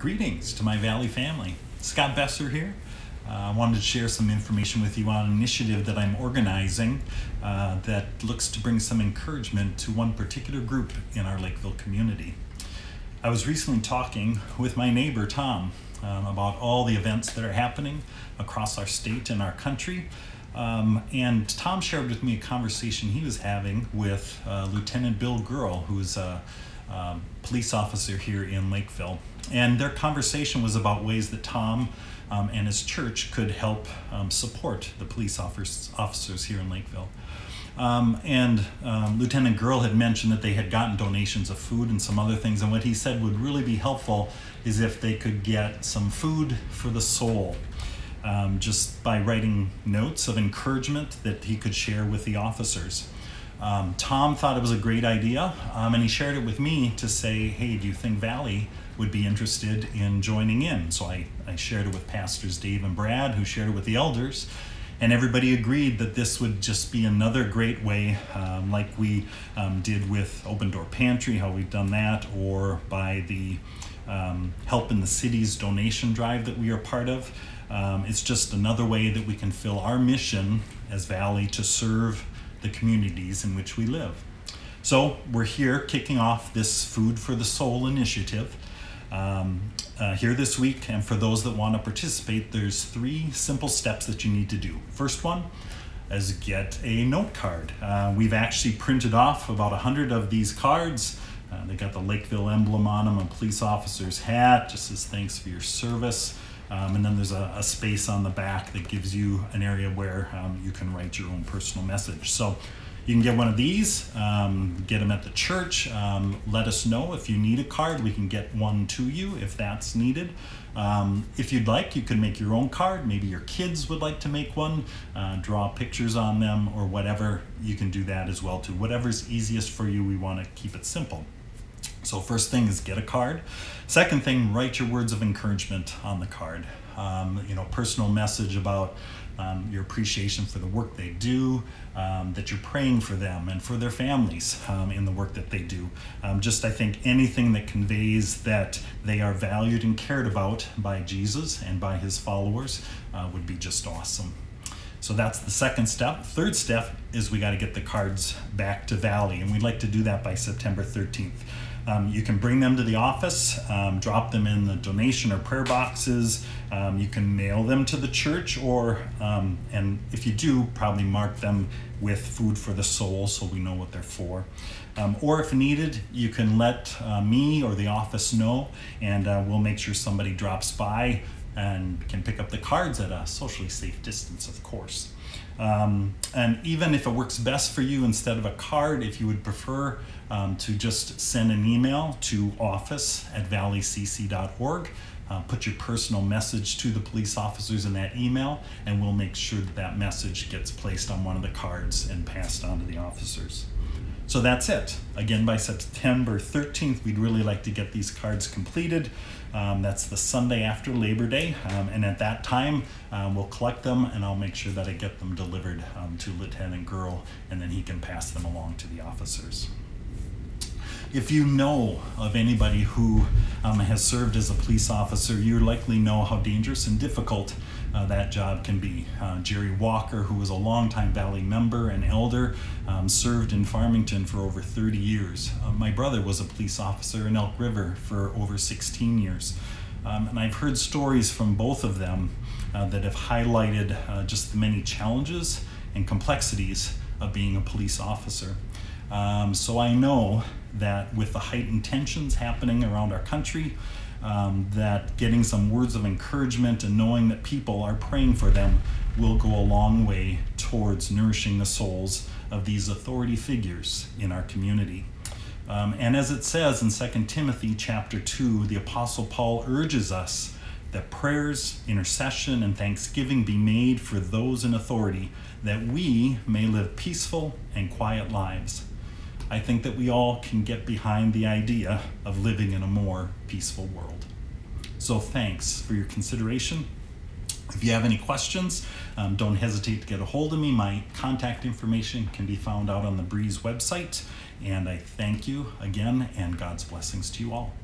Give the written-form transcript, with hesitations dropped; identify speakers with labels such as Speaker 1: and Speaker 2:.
Speaker 1: Greetings to my Valley family. Scott Besser here. I wanted to share some information with you on an initiative that I'm organizing that looks to bring some encouragement to one particular group in our Lakeville community. I was recently talking with my neighbor Tom about all the events that are happening across our state and our country. And Tom shared with me a conversation he was having with Lieutenant Bill Girl, who's a police officer here in Lakeville. And their conversation was about ways that Tom and his church could help support the police officers here in Lakeville. Lieutenant Girl had mentioned that they had gotten donations of food and some other things, and what he said would really be helpful is if they could get some food for the soul, just by writing notes of encouragement that he could share with the officers. Tom thought it was a great idea, and he shared it with me to say, hey, do you think Valley would be interested in joining in? So I shared it with Pastors Dave and Brad, who shared it with the elders, and everybody agreed that this would just be another great way, like we did with Open Door Pantry, how we've done that, or by the Help in the City's donation drive that we are part of. It's just another way that we can fill our mission as Valley to serve the communities in which we live. So we're here kicking off this Food for the Soul initiative here this week, and for those that want to participate, there's 3 simple steps that you need to do. First one is get a note card. We've actually printed off about 100 of these cards. They got the Lakeville emblem on them, a police officer's hat, just says thanks for your service. And then there's a space on the back that gives you an area where you can write your own personal message. So you can get one of these, get them at the church. Let us know if you need a card. We can get one to you if that's needed. If you'd like, you can make your own card. Maybe your kids would like to make one, draw pictures on them or whatever. You can do that as well too. Whatever's easiest for you, we want to keep it simple. So first thing is get a card. Second thing, write your words of encouragement on the card. Personal message about your appreciation for the work they do, that you're praying for them and for their families in the work that they do. I think anything that conveys that they are valued and cared about by Jesus and by his followers would be just awesome. So that's the second step. Third step is we got to get the cards back to Valley, and we'd like to do that by September 13th. You can bring them to the office, drop them in the donation or prayer boxes. You can mail them to the church, or, and if you do, probably mark them with Food for the Soul so we know what they're for. Or if needed, you can let me or the office know, and we'll make sure somebody drops by and can pick up the cards at a socially safe distance, of course. And even if it works best for you, instead of a card, if you would prefer to just send an email to office@valleycc.org, put your personal message to the police officers in that email, and we'll make sure that that message gets placed on one of the cards and passed on to the officers. So that's it. Again, by September 13th, we'd really like to get these cards completed. That's the Sunday after Labor Day, and at that time, we'll collect them, and I'll make sure that I get them delivered to Lieutenant Girl, and then he can pass them along to the officers. If you know of anybody who has served as a police officer, you likely know how dangerous and difficult that job can be. Jerry Walker, who was a longtime Valley member and elder, served in Farmington for over 30 years. My brother was a police officer in Elk River for over 16 years. And I've heard stories from both of them that have highlighted just the many challenges and complexities of being a police officer. So I know that with the heightened tensions happening around our country, that getting some words of encouragement and knowing that people are praying for them will go a long way towards nourishing the souls of these authority figures in our community. And as it says in 2 Timothy chapter 2, the Apostle Paul urges us that prayers, intercession, and thanksgiving be made for those in authority, that we may live peaceful and quiet lives. I think that we all can get behind the idea of living in a more peaceful world. So thanks for your consideration. If you have any questions, don't hesitate to get a hold of me. My contact information can be found out on the Breeze website. And I thank you again, and God's blessings to you all.